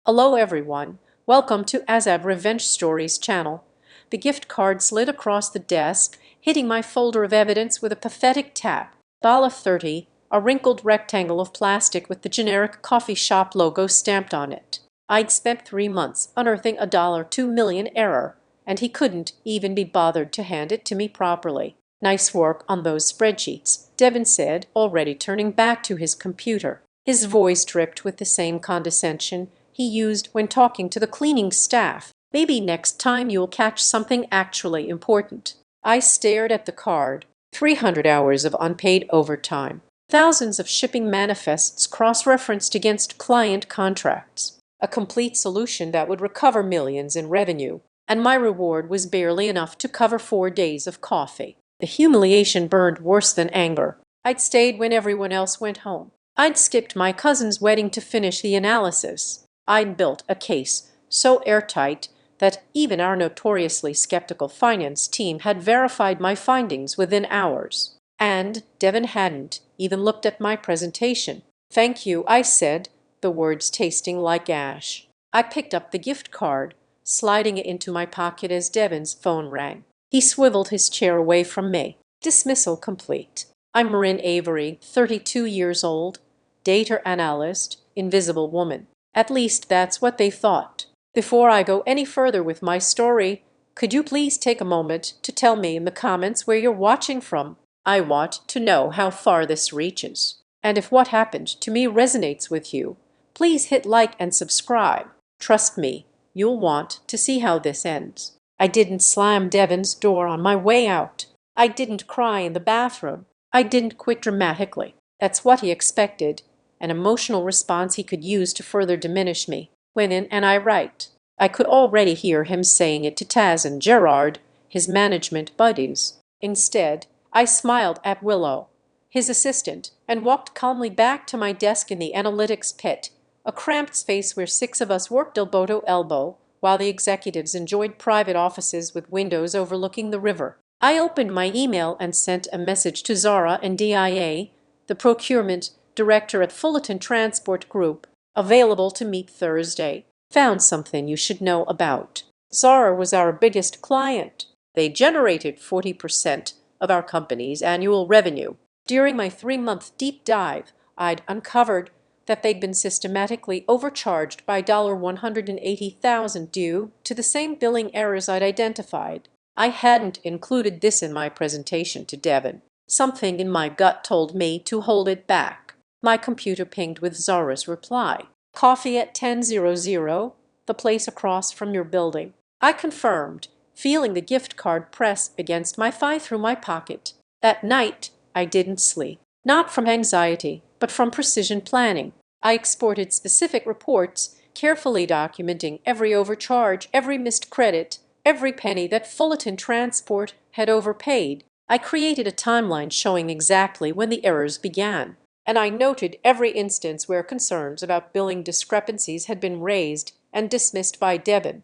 Hello everyone, welcome to Azad Revenge Stories channel. The gift card slid across the desk, hitting my folder of evidence with a pathetic tap. $30, a wrinkled rectangle of plastic with the generic coffee shop logo stamped on it. I'd spent 3 months unearthing a $2 million error, and he couldn't even be bothered to hand it to me properly. Nice work on those spreadsheets, Devin said, already turning back to his computer. His voice dripped with the same condescension he used when talking to the cleaning staff. Maybe next time you'll catch something actually important. I stared at the card. 300 hours of unpaid overtime. Thousands of shipping manifests cross-referenced against client contracts. A complete solution that would recover millions in revenue. And my reward was barely enough to cover 4 days of coffee. The humiliation burned worse than anger. I'd stayed when everyone else went home. I'd skipped my cousin's wedding to finish the analysis. I'd built a case so airtight that even our notoriously skeptical finance team had verified my findings within hours. And Devin hadn't even looked at my presentation. "Thank you," I said, the words tasting like ash. I picked up the gift card, sliding it into my pocket as Devin's phone rang. He swiveled his chair away from me. Dismissal complete. I'm Marin Avery, 32 years old, data analyst, invisible woman. At least that's what they thought. Before I go any further with my story, could you please take a moment to tell me in the comments where you're watching from? I want to know how far this reaches. And if what happened to me resonates with you, please hit like and subscribe. Trust me, you'll want to see how this ends. I didn't slam Devin's door on my way out. I didn't cry in the bathroom. I didn't quit dramatically. That's what he expected, an emotional response he could use to further diminish me. When in and I write. I could already hear him saying it to Taz and Gerard, his management buddies. Instead, I smiled at Willow, his assistant, and walked calmly back to my desk in the analytics pit, a cramped space where 6 of us worked elbow to elbow, while the executives enjoyed private offices with windows overlooking the river. I opened my email and sent a message to Zara and DIA, the procurement director at Fullerton Transport Group, available to meet Thursday. Found something you should know about. Zara was our biggest client. They generated 40% of our company's annual revenue. During my 3-month deep dive, I'd uncovered that they'd been systematically overcharged by $180,000 due to the same billing errors I'd identified. I hadn't included this in my presentation to Devin. Something in my gut told me to hold it back. My computer pinged with Zara's reply. "Coffee at 10:00, the place across from your building." I confirmed, feeling the gift card press against my thigh through my pocket. That night, I didn't sleep. Not from anxiety, but from precision planning. I exported specific reports, carefully documenting every overcharge, every missed credit, every penny that Fullerton Transport had overpaid. I created a timeline showing exactly when the errors began. And I noted every instance where concerns about billing discrepancies had been raised and dismissed by Devin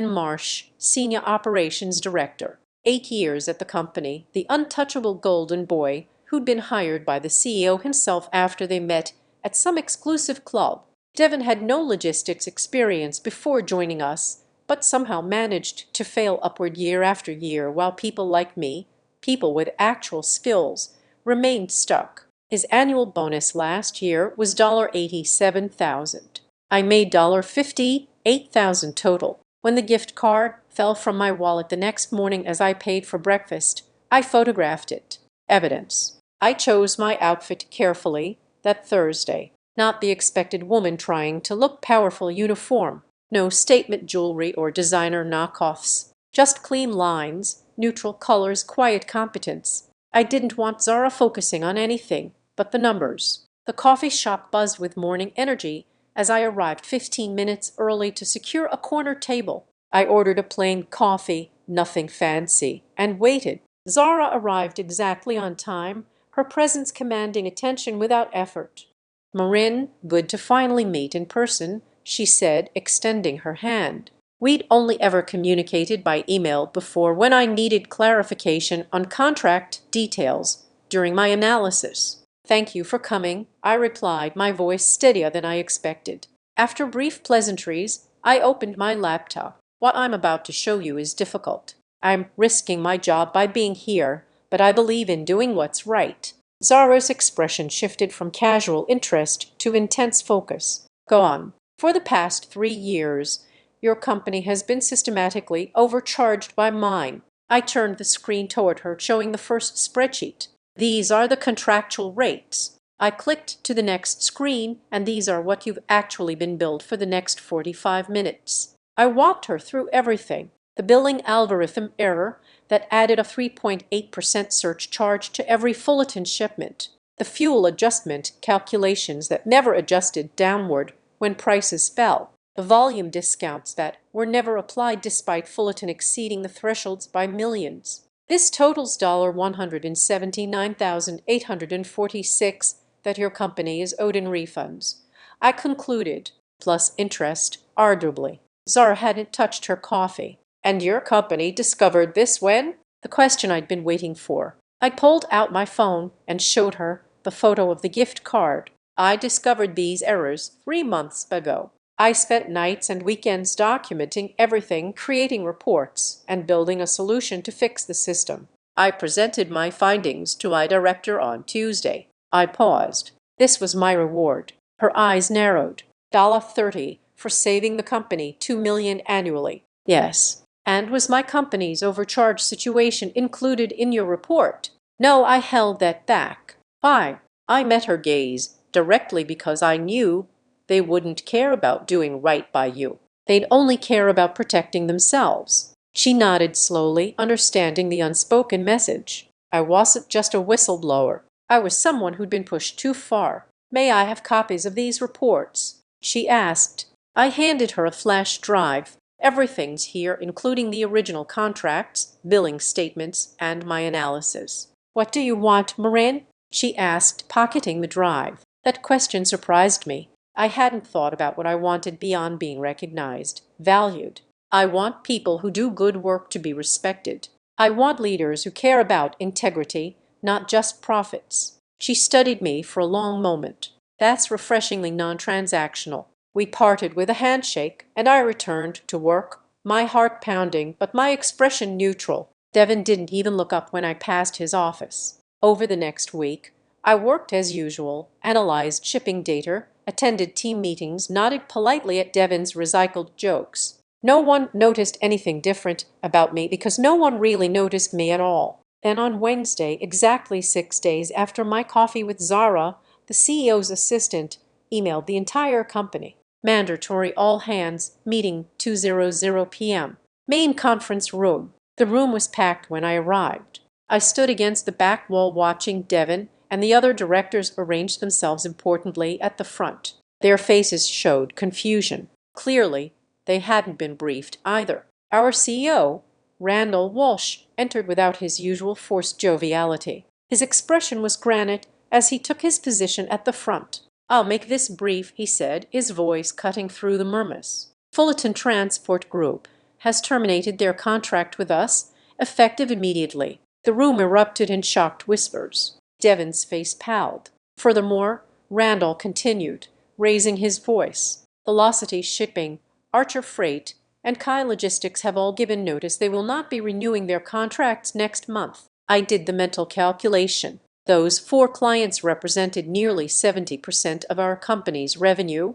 Marsh, Senior Operations Director. 8 years at the company, the untouchable golden boy who'd been hired by the CEO himself after they met at some exclusive club. Devin had no logistics experience before joining us, but somehow managed to fail upward year after year while people like me, people with actual skills, remained stuck. His annual bonus last year was $87,000. I made $58,000 total. When the gift card fell from my wallet the next morning as I paid for breakfast, I photographed it. Evidence. I chose my outfit carefully that Thursday. Not the expected woman trying to look powerful uniform. No statement jewelry or designer knockoffs. Just clean lines, neutral colors, quiet competence. I didn't want Zara focusing on anything but the numbers. The coffee shop buzzed with morning energy as I arrived 15 minutes early to secure a corner table. I ordered a plain coffee, nothing fancy, and waited. Zara arrived exactly on time, her presence commanding attention without effort. "Marin, good to finally meet in person," she said, extending her hand. We'd only ever communicated by email before when I needed clarification on contract details during my analysis. "Thank you for coming," I replied, my voice steadier than I expected. After brief pleasantries, I opened my laptop. What I'm about to show you is difficult. I'm risking my job by being here, but I believe in doing what's right. Zara's expression shifted from casual interest to intense focus. Go on. For the past 3 years, your company has been systematically overcharged by mine. I turned the screen toward her, showing the first spreadsheet. These are the contractual rates. I clicked to the next screen, and these are what you've actually been billed for the next 45 minutes. I walked her through everything. The billing algorithm error that added a 3.8% surcharge charge to every Fullerton shipment. The fuel adjustment calculations that never adjusted downward when prices fell. The volume discounts that were never applied despite Fullerton exceeding the thresholds by millions. This totals $179,846 that your company is owed in refunds. I concluded, plus interest, arguably. Zara hadn't touched her coffee. And your company discovered this when? The question I'd been waiting for. I pulled out my phone and showed her the photo of the gift card. I discovered these errors 3 months ago. I spent nights and weekends documenting everything, creating reports, and building a solution to fix the system. I presented my findings to my director on Tuesday. I paused. This was my reward. Her eyes narrowed. $30 for saving the company $2 million annually. Yes. And was my company's overcharge situation included in your report? No, I held that back. Why? I met her gaze directly because I knew they wouldn't care about doing right by you. They'd only care about protecting themselves. She nodded slowly, understanding the unspoken message. I wasn't just a whistleblower. I was someone who'd been pushed too far. May I have copies of these reports? She asked. I handed her a flash drive. Everything's here, including the original contracts, billing statements, and my analysis. What do you want, Moran? She asked, pocketing the drive. That question surprised me. I hadn't thought about what I wanted beyond being recognized, valued. I want people who do good work to be respected. I want leaders who care about integrity, not just profits. She studied me for a long moment. That's refreshingly non-transactional. We parted with a handshake, and I returned to work, my heart pounding, but my expression neutral. Devin didn't even look up when I passed his office. Over the next week, I worked as usual, analyzed shipping data, attended team meetings, nodded politely at Devin's recycled jokes. No one noticed anything different about me because no one really noticed me at all. Then on Wednesday, exactly 6 days after my coffee with Zara, the CEO's assistant emailed the entire company. Mandatory all-hands meeting 2:00 p.m. Main conference room. The room was packed when I arrived. I stood against the back wall watching Devin and the other directors arrange themselves importantly at the front. Their faces showed confusion. Clearly, they hadn't been briefed either. Our CEO, Randall Walsh, entered without his usual forced joviality. His expression was granite as he took his position at the front. I'll make this brief, he said, his voice cutting through the murmurs. Fullerton Transport Group has terminated their contract with us, effective immediately. The room erupted in shocked whispers. Devin's face palled. Furthermore, Randall continued, raising his voice. Velocity Shipping, Archer Freight, and Kai Logistics have all given notice they will not be renewing their contracts next month. I did the mental calculation. Those 4 clients represented nearly 70% of our company's revenue,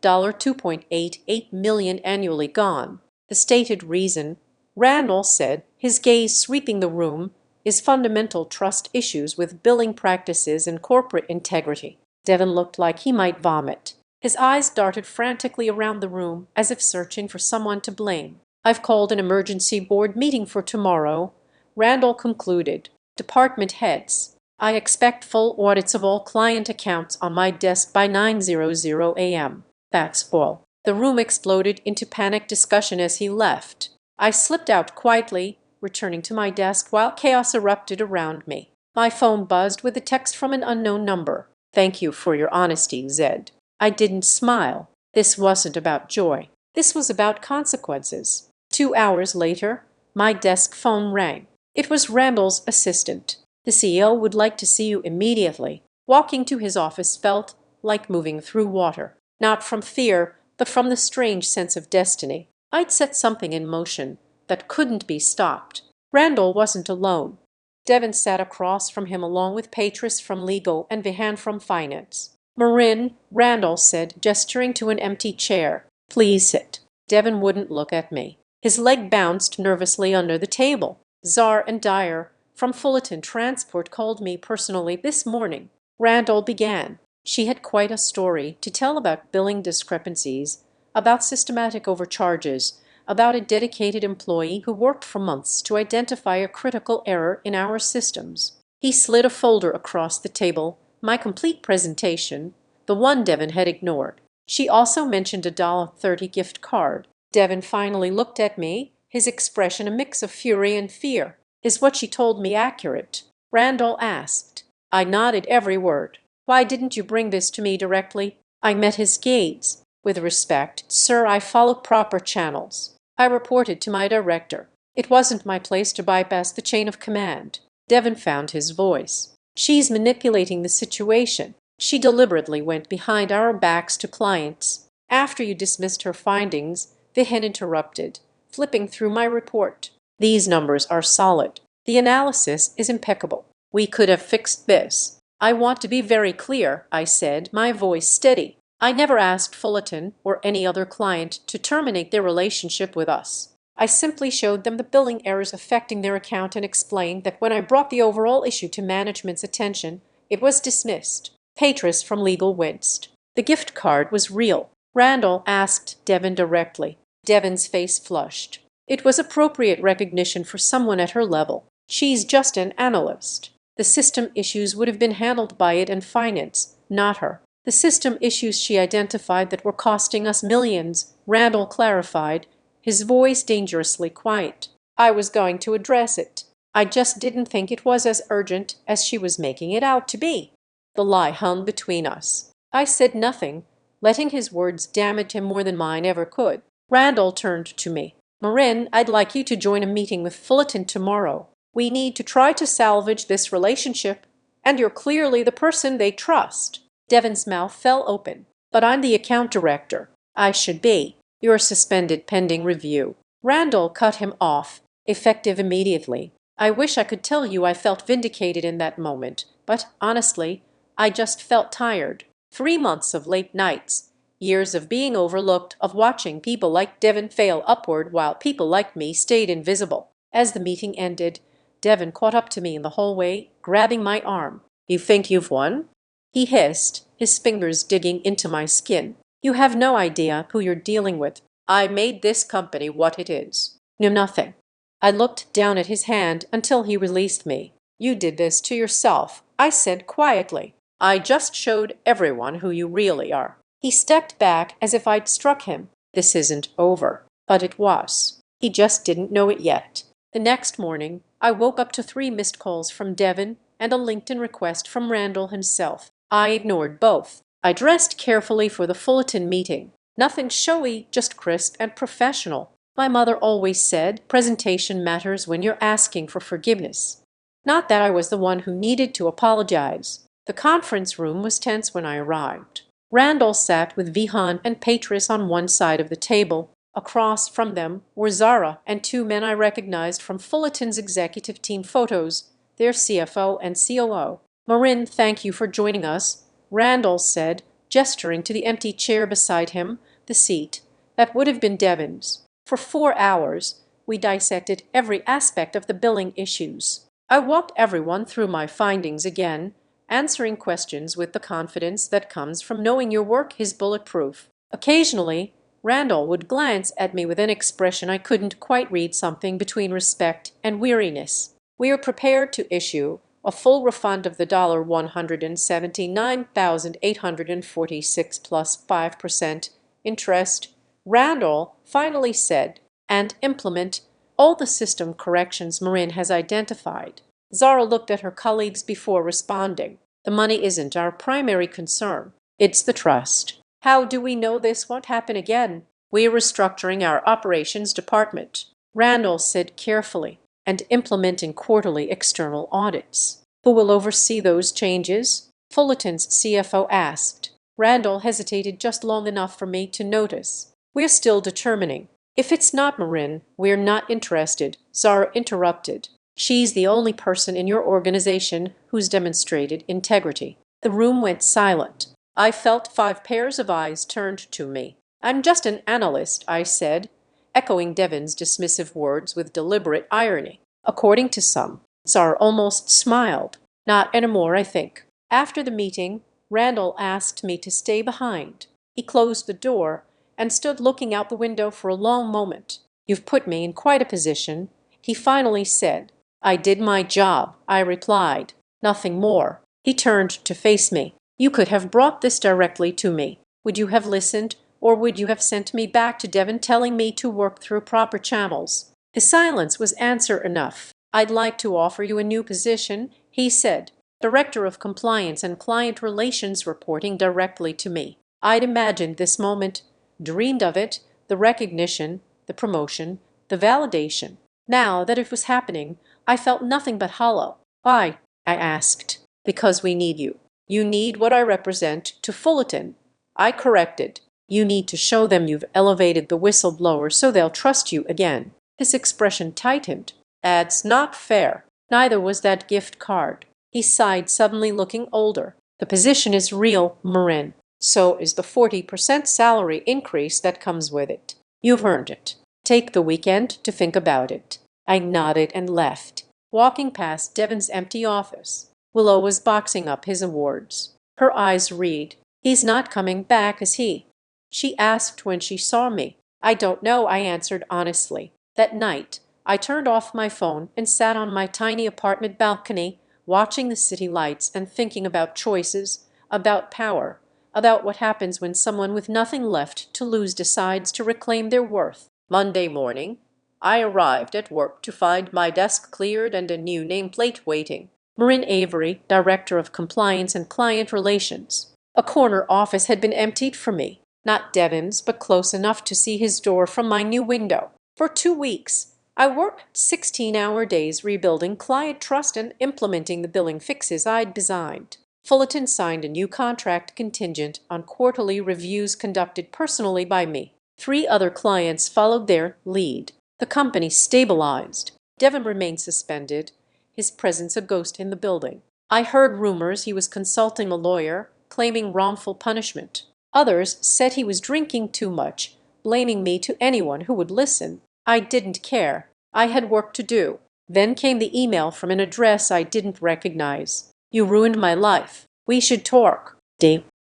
$2.88 million annually gone. The stated reason, Randall said, his gaze sweeping the room, is fundamental trust issues with billing practices and corporate integrity. Devin looked like he might vomit. His eyes darted frantically around the room as if searching for someone to blame. I've called an emergency board meeting for tomorrow, Randall concluded. Department heads. I expect full audits of all client accounts on my desk by 9:00 a.m. That's all. The room exploded into panic discussion as he left. I slipped out quietly, returning to my desk while chaos erupted around me. My phone buzzed with a text from an unknown number. Thank you for your honesty, Zed. I didn't smile. This wasn't about joy. This was about consequences. 2 hours later, my desk phone rang. It was Randall's assistant. The CEO would like to see you immediately. Walking to his office felt like moving through water. Not from fear, but from the strange sense of destiny. I'd set something in motion that couldn't be stopped. Randall wasn't alone. Devin sat across from him along with Patris from legal and Vihan from finance. "Marin," Randall said, gesturing to an empty chair. "Please sit." Devin wouldn't look at me. His leg bounced nervously under the table. "Czar and Dyer from Fullerton Transport called me personally this morning," Randall began. She had quite a story to tell about billing discrepancies, about systematic overcharges, about a dedicated employee who worked for months to identify a critical error in our systems. He slid a folder across the table, my complete presentation, the one Devin had ignored. She also mentioned a $30 gift card. Devin finally looked at me, his expression a mix of fury and fear. "Is what she told me accurate?" Randall asked. I nodded every word. "Why didn't you bring this to me directly?" I met his gaze. "With respect, sir, I follow proper channels. I reported to my director. It wasn't my place to bypass the chain of command." Devin found his voice. "She's manipulating the situation. She deliberately went behind our backs to clients." "After you dismissed her findings," Vihan interrupted, flipping through my report. "These numbers are solid. The analysis is impeccable. We could have fixed this." "I want to be very clear," I said, my voice steady. "I never asked Fullerton or any other client to terminate their relationship with us. I simply showed them the billing errors affecting their account and explained that when I brought the overall issue to management's attention, it was dismissed." Patris from legal winced. "The gift card was real?" Randall asked Devin directly. Devin's face flushed. It was appropriate recognition for someone at her level. "She's just an analyst. The system issues would have been handled by it and finance, not her." "The system issues she identified that were costing us millions," Randall clarified, his voice dangerously quiet. "I was going to address it. I just didn't think it was as urgent as she was making it out to be." The lie hung between us. I said nothing, letting his words damage him more than mine ever could. Randall turned to me. "Marin, I'd like you to join a meeting with Fullerton tomorrow. We need to try to salvage this relationship, and you're clearly the person they trust." Devin's mouth fell open. "But I'm the account director." "I should be. You're suspended pending review." Randall cut him off, effective immediately. I wish I could tell you I felt vindicated in that moment, but honestly, I just felt tired. 3 months of late nights, years of being overlooked, of watching people like Devin fail upward while people like me stayed invisible. As the meeting ended, Devin caught up to me in the hallway, grabbing my arm. "You think you've won?" he hissed, his fingers digging into my skin. "You have no idea who you're dealing with. I made this company what it is." "No, nothing." I looked down at his hand until he released me. "You did this to yourself," I said quietly. "I just showed everyone who you really are." He stepped back as if I'd struck him. This isn't over. But it was. He just didn't know it yet. The next morning, I woke up to 3 missed calls from Devin and a LinkedIn request from Randall himself. I ignored both. I dressed carefully for the Fullerton meeting. Nothing showy, just crisp and professional. My mother always said, presentation matters when you're asking for forgiveness. Not that I was the one who needed to apologize. The conference room was tense when I arrived. Randall sat with Vihan and Patris on one side of the table. Across from them were Zara and 2 men I recognized from Fullerton's executive team photos, their CFO and COO. "Marin, thank you for joining us," Randall said, gesturing to the empty chair beside him, the seat that would have been Devin's. For 4 hours, we dissected every aspect of the billing issues. I walked everyone through my findings again, answering questions with the confidence that comes from knowing your work is bulletproof. Occasionally, Randall would glance at me with an expression I couldn't quite read, something between respect and weariness. "We are prepared to issue a full refund of the $179,846 plus 5% interest," Randall finally said, "and implement all the system corrections Marin has identified." Zara looked at her colleagues before responding. "The money isn't our primary concern. It's the trust." "How do we know this won't happen again?" "We're restructuring our operations department," Randall said carefully, "and implementing quarterly external audits." "Who will oversee those changes?" Fullerton's CFO asked. Randall hesitated just long enough for me to notice. "We're still determining. If it's not Marin, we're not interested," Zara interrupted. "She's the only person in your organization who's demonstrated integrity." The room went silent. I felt 5 pairs of eyes turned to me. "I'm just an analyst," I said, echoing Devon's dismissive words with deliberate irony. "According to some." Zara almost smiled. "Not anymore, I think." After the meeting, Randall asked me to stay behind. He closed the door and stood looking out the window for a long moment. "You've put me in quite a position," he finally said. "I did my job," I replied. "Nothing more." He turned to face me. "You could have brought this directly to me. Would you have listened, or would you have sent me back to Devon telling me to work through proper channels?" His silence was answer enough. "I'd like to offer you a new position," he said. "Director of Compliance and Client Relations, reporting directly to me." I'd imagined this moment, dreamed of it, the recognition, the promotion, the validation. Now that it was happening, I felt nothing but hollow. "Why?" I asked. "Because we need you. You need what I represent to Fullerton," I corrected. "You need to show them you've elevated the whistleblower so they'll trust you again." His expression tightened. "That's not fair." Neither was that gift card. He sighed, suddenly looking older. "The position is real, Marin. So is the 40% salary increase that comes with it. You've earned it. Take the weekend to think about it." I nodded and left, walking past Devon's empty office. Willow was boxing up his awards. Her eyes read. "He's not coming back, is he?" she asked when she saw me. "I don't know," I answered honestly. That night, I turned off my phone and sat on my tiny apartment balcony, watching the city lights and thinking about choices, about power, about what happens when someone with nothing left to lose decides to reclaim their worth. Monday morning, I arrived at work to find my desk cleared and a new nameplate waiting. Marin Avery, Director of Compliance and Client Relations. A corner office had been emptied for me. Not Devon's, but close enough to see his door from my new window. For 2 weeks, I worked 16-hour days rebuilding client trust and implementing the billing fixes I'd designed. Fullerton signed a new contract contingent on quarterly reviews conducted personally by me. 3 other clients followed their lead. The company stabilized. Devon remained suspended, his presence a ghost in the building. I heard rumors he was consulting a lawyer, claiming wrongful punishment. Others said he was drinking too much, blaming me to anyone who would listen. I didn't care. I had work to do. Then came the email from an address I didn't recognize. "You ruined my life. We should talk."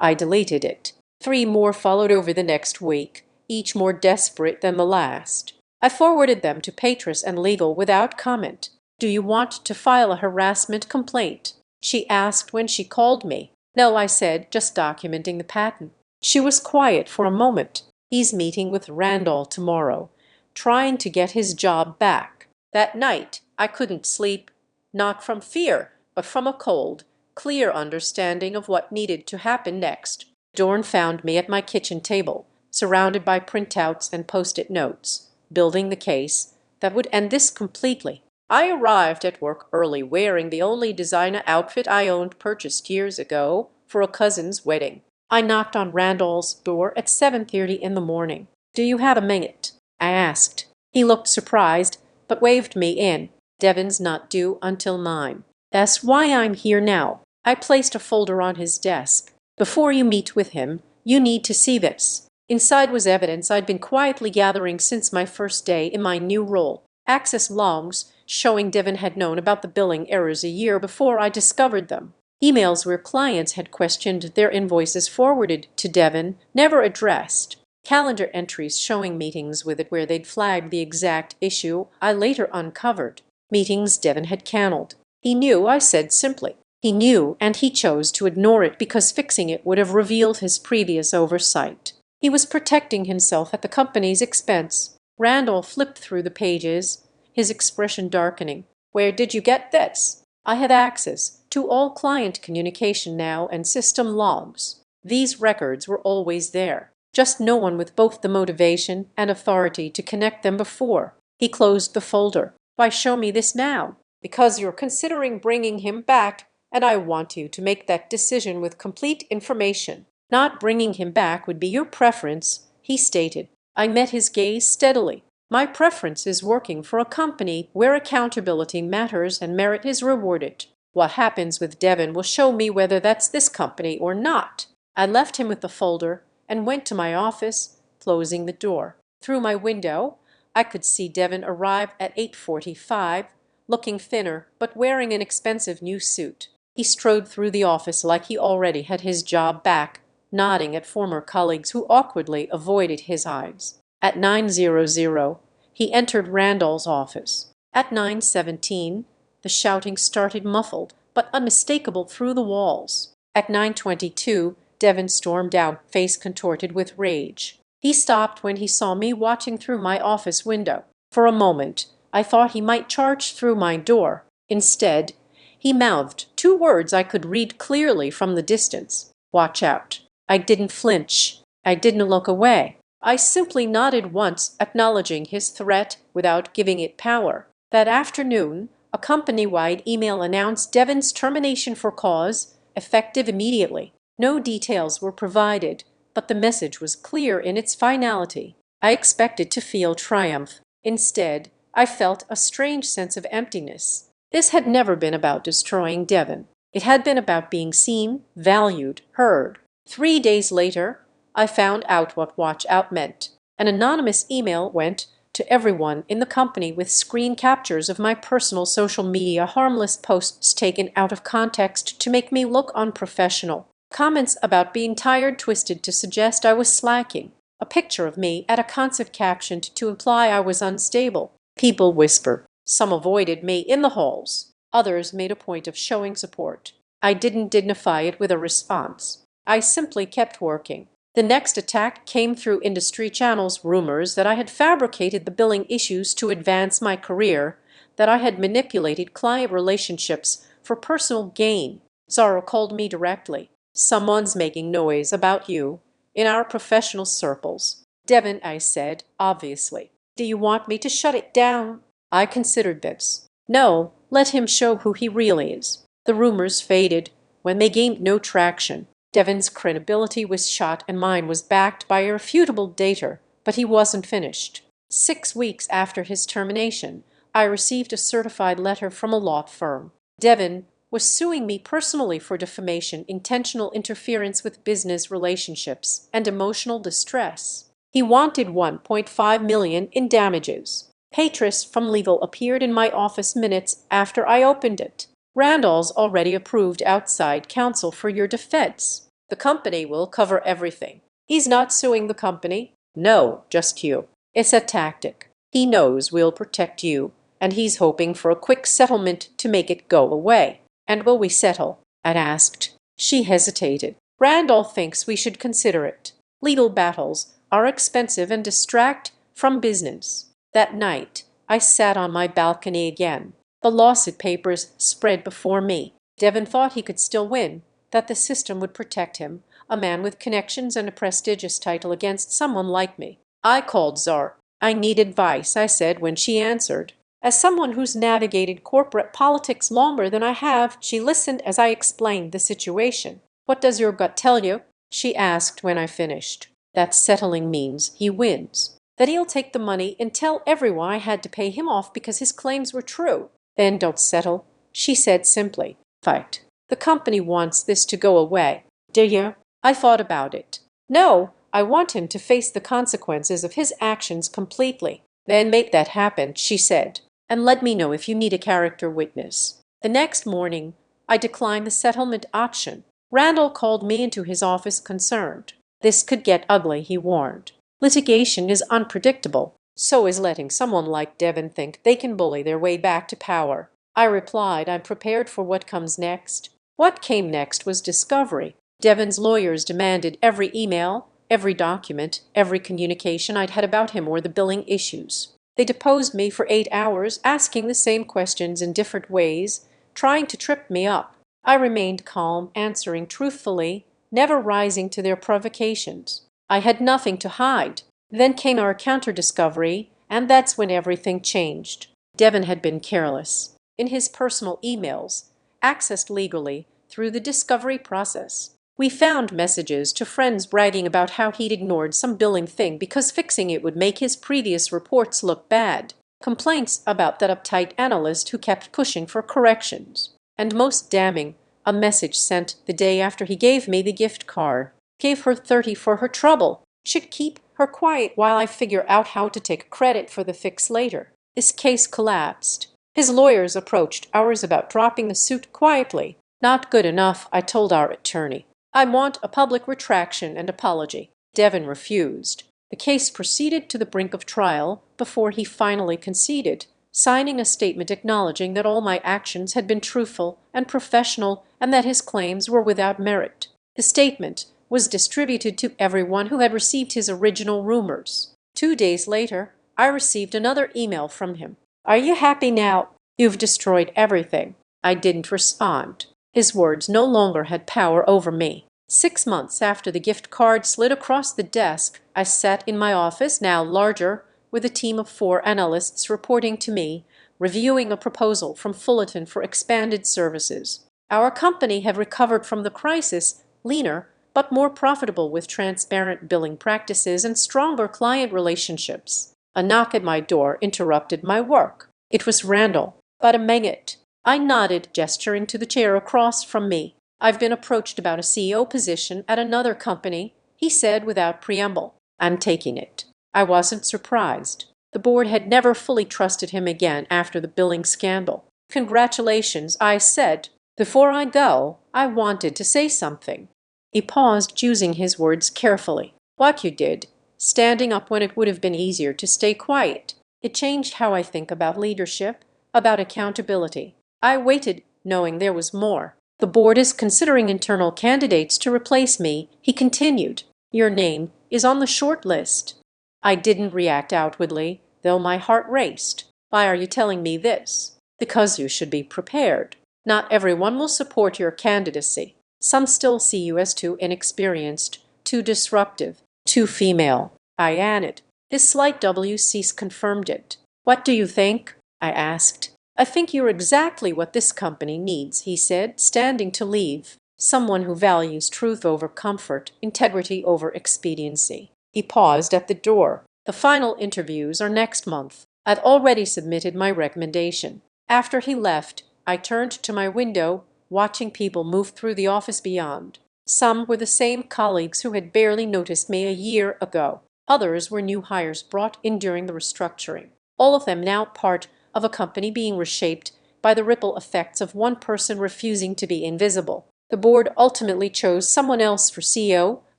I deleted it. 3 more followed over the next week, each more desperate than the last. I forwarded them to Patras and legal without comment. "Do you want to file a harassment complaint?" she asked when she called me. "No," I said, "just documenting the patent." She was quiet for a moment. "He's meeting with Randall tomorrow, trying to get his job back." That night I couldn't sleep, not from fear, but from a cold, clear understanding of what needed to happen next. Dawn found me at my kitchen table, surrounded by printouts and post-it notes, building the case that would end this completely. I arrived at work early, wearing the only designer outfit I owned, purchased years ago for a cousin's wedding. I knocked on Randall's door at 7:30 in the morning. "Do you have a minute?" I asked. He looked surprised, but waved me in. "Devon's not due until 9. That's why I'm here now." I placed a folder on his desk. "Before you meet with him, you need to see this." Inside was evidence I'd been quietly gathering since my first day in my new role. Access logs showing Devon had known about the billing errors a year before I discovered them. Emails where clients had questioned their invoices forwarded to Devon, never addressed. Calendar entries showing meetings with it where they'd flagged the exact issue I later uncovered. Meetings Devon had canceled. He knew, I said simply. He knew, and he chose to ignore it because fixing it would have revealed his previous oversight. He was protecting himself at the company's expense. Randall flipped through the pages, his expression darkening. "Where did you get this?" I had access to all client communication now and system logs. These records were always there, just no one with both the motivation and authority to connect them before. He closed the folder. "Why show me this now?" "Because you're considering bringing him back, and I want you to make that decision with complete information." Not bringing him back would be your preference, he stated. I met his gaze steadily. My preference is working for a company where accountability matters and merit is rewarded. What happens with Devin will show me whether that's this company or not. I left him with the folder and went to my office, closing the door. Through my window, I could see Devin arrive at 8:45, looking thinner but wearing an expensive new suit. He strode through the office like he already had his job back, nodding at former colleagues who awkwardly avoided his eyes. At 9:00, he entered Randall's office. At 9:17, the shouting started muffled but unmistakable through the walls. At 9:22, Devin stormed out, face contorted with rage. He stopped when he saw me watching through my office window. For a moment, I thought he might charge through my door. Instead, he mouthed two words I could read clearly from the distance. Watch out. I didn't flinch. I didn't look away. I simply nodded once, acknowledging his threat without giving it power. That afternoon, a company-wide email announced Devin's termination for cause, effective immediately. No details were provided, but the message was clear in its finality. I expected to feel triumph. Instead, I felt a strange sense of emptiness. This had never been about destroying Devin. It had been about being seen, valued, heard. 3 days later, I found out what watch out meant. An anonymous email went to everyone in the company with screen captures of my personal social media, harmless posts taken out of context to make me look unprofessional. Comments about being tired twisted to suggest I was slacking. A picture of me at a concert captioned to imply I was unstable. People whispered. Some avoided me in the halls. Others made a point of showing support. I didn't dignify it with a response. I simply kept working. The next attack came through industry channels, rumors that I had fabricated the billing issues to advance my career, that I had manipulated client relationships for personal gain. Zara called me directly. Someone's making noise about you in our professional circles. Devin, I said, obviously. Do you want me to shut it down? I considered this. No, let him show who he really is. The rumors faded when they gained no traction. Devin's credibility was shot and mine was backed by irrefutable data, but he wasn't finished. 6 weeks after his termination, I received a certified letter from a law firm. Devin was suing me personally for defamation, intentional interference with business relationships, and emotional distress. He wanted $1.5 million in damages. Papers from legal appeared in my office minutes after I opened it. Randall's already approved outside counsel for your defense. The company will cover everything. He's not suing the company. No, just you. It's a tactic. He knows we'll protect you, and he's hoping for a quick settlement to make it go away. And will we settle? I asked. She hesitated. Randall thinks we should consider it. Legal battles are expensive and distract from business. That night, I sat on my balcony again. The lawsuit papers spread before me. Devin thought he could still win, that the system would protect him, a man with connections and a prestigious title against someone like me. I called Zar. I need advice, I said when she answered. As someone who's navigated corporate politics longer than I have, she listened as I explained the situation. What does your gut tell you? She asked when I finished. That settling means he wins. That he'll take the money and tell everyone I had to pay him off because his claims were true. Then don't settle, she said simply. Fight. The company wants this to go away. Do you? I thought about it. No, I want him to face the consequences of his actions completely. Then make that happen, she said. And let me know if you need a character witness. The next morning, I declined the settlement option. Randall called me into his office concerned. This could get ugly, he warned. Litigation is unpredictable. So is letting someone like Devin think they can bully their way back to power. I replied, I'm prepared for what comes next. What came next was discovery. Devin's lawyers demanded every email, every document, every communication I'd had about him or the billing issues. They deposed me for 8 hours, asking the same questions in different ways, trying to trip me up. I remained calm, answering truthfully, never rising to their provocations. I had nothing to hide. Then came our counter-discovery, and that's when everything changed. Devin had been careless. In his personal emails, accessed legally through the discovery process, We found messages to friends bragging about how he'd ignored some billing thing because fixing it would make his previous reports look bad. Complaints about that uptight analyst who kept pushing for corrections. And most damning, a message sent the day after he gave me the gift card. Gave her 30 for her trouble. Should keep her quiet while I figure out how to take credit for the fix later. His case collapsed. His lawyers approached ours about dropping the suit quietly. Not good enough, I told our attorney. I want a public retraction and apology. Devin refused. The case proceeded to the brink of trial before he finally conceded, signing a statement acknowledging that all my actions had been truthful and professional and that his claims were without merit. The statement was distributed to everyone who had received his original rumors. 2 days later, I received another email from him. "Are you happy now? You've destroyed everything." I didn't respond. His words no longer had power over me. 6 months after the gift card slid across the desk, I sat in my office, now larger, with a team of 4 analysts reporting to me, reviewing a proposal from Fullerton for expanded services. Our company had recovered from the crisis, leaner but more profitable with transparent billing practices and stronger client relationships. A knock at my door interrupted my work. It was Randall. "But a minute." I nodded, gesturing to the chair across from me. "I've been approached about a CEO position at another company," he said without preamble. "I'm taking it." I wasn't surprised. The board had never fully trusted him again after the billing scandal. "Congratulations," I said. "Before I go, I wanted to say something." He paused, choosing his words carefully. "What you did, standing up when it would have been easier to stay quiet. It changed how I think about leadership, about accountability." I waited, knowing there was more. "The board is considering internal candidates to replace me," he continued. "Your name is on the short list." I didn't react outwardly, though my heart raced. "Why are you telling me this?" "Because you should be prepared. Not everyone will support your candidacy. Some still see you as too inexperienced, too disruptive, too female." I added. His slight WCs confirmed it. "What do you think?" I asked. "I think you're exactly what this company needs," he said, standing to leave. "Someone who values truth over comfort, integrity over expediency." He paused at the door. "The final interviews are next month. I've already submitted my recommendation." After he left, I turned to my window, watching people move through the office beyond. Some were the same colleagues who had barely noticed me a year ago. Others were new hires brought in during the restructuring. All of them now part of a company being reshaped by the ripple effects of one person refusing to be invisible. The board ultimately chose someone else for CEO,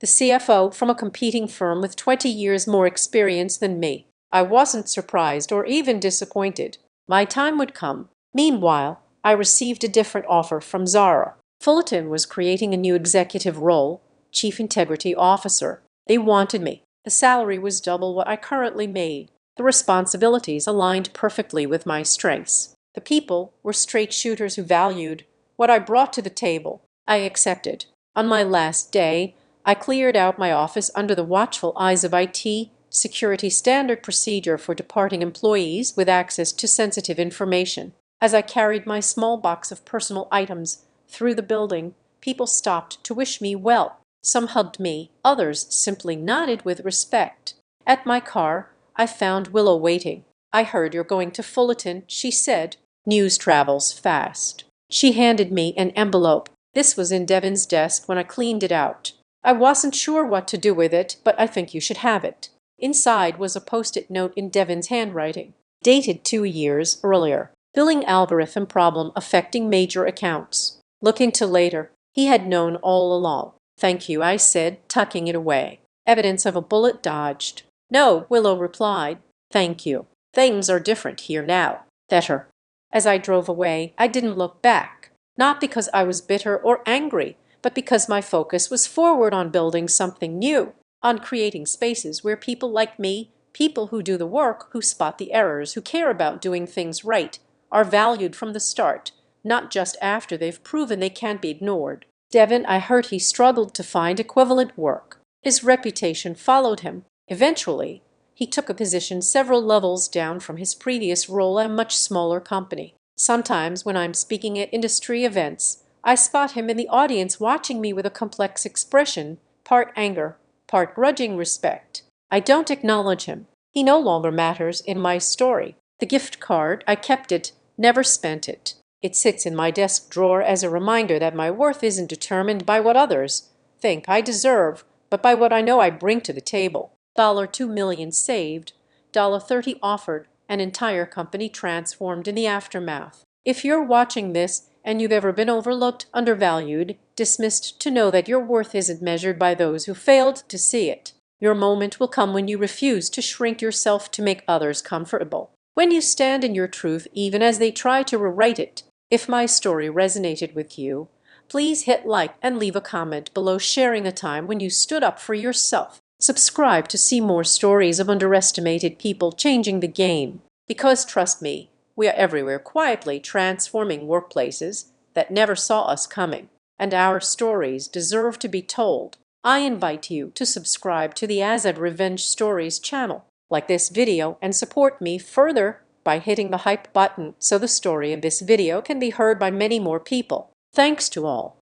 the CFO from a competing firm with 20 years more experience than me. I wasn't surprised or even disappointed. My time would come. Meanwhile, I received a different offer from Zara. Fullerton was creating a new executive role, Chief Integrity Officer. They wanted me. The salary was double what I currently made. The responsibilities aligned perfectly with my strengths. The people were straight shooters who valued what I brought to the table. I accepted. On my last day, I cleared out my office under the watchful eyes of IT, security standard procedure for departing employees with access to sensitive information. As I carried my small box of personal items through the building, people stopped to wish me well. Some hugged me, others simply nodded with respect. At my car, I found Willow waiting. "I heard you're going to Fullerton," she said. "News travels fast." She handed me an envelope. This was in Devin's desk when I cleaned it out. "I wasn't sure what to do with it, but I think you should have it." Inside was a post-it note in Devin's handwriting, dated 2 years earlier. "Billing algorithm problem affecting major accounts. Look into later." He had known all along. "Thank you," I said, tucking it away. Evidence of a bullet dodged. "No," Willow replied. "Thank you. Things are different here now. Better." As I drove away, I didn't look back. Not because I was bitter or angry, but because my focus was forward on building something new, on creating spaces where people like me, people who do the work, who spot the errors, who care about doing things right, are valued from the start, not just after they've proven they can't be ignored. Devin, I heard he struggled to find equivalent work. His reputation followed him. Eventually, he took a position several levels down from his previous role at a much smaller company. Sometimes when I'm speaking at industry events, I spot him in the audience watching me with a complex expression, part anger, part grudging respect. I don't acknowledge him. He no longer matters in my story. The gift card, I kept it, never spent it. It sits in my desk drawer as a reminder that my worth isn't determined by what others think I deserve, but by what I know I bring to the table. $2 million saved, $30 offered, an entire company transformed in the aftermath. If you're watching this and you've ever been overlooked, undervalued, dismissed, to know that your worth isn't measured by those who failed to see it. Your moment will come when you refuse to shrink yourself to make others comfortable. When you stand in your truth, even as they try to rewrite it. If my story resonated with you, please hit like and leave a comment below sharing a time when you stood up for yourself. Subscribe to see more stories of underestimated people changing the game. Because trust me, we are everywhere quietly transforming workplaces that never saw us coming. And our stories deserve to be told. I invite you to subscribe to the Azad Revenge Stories channel, like this video, and support me further by hitting the hype button so the story of this video can be heard by many more people. Thanks to all.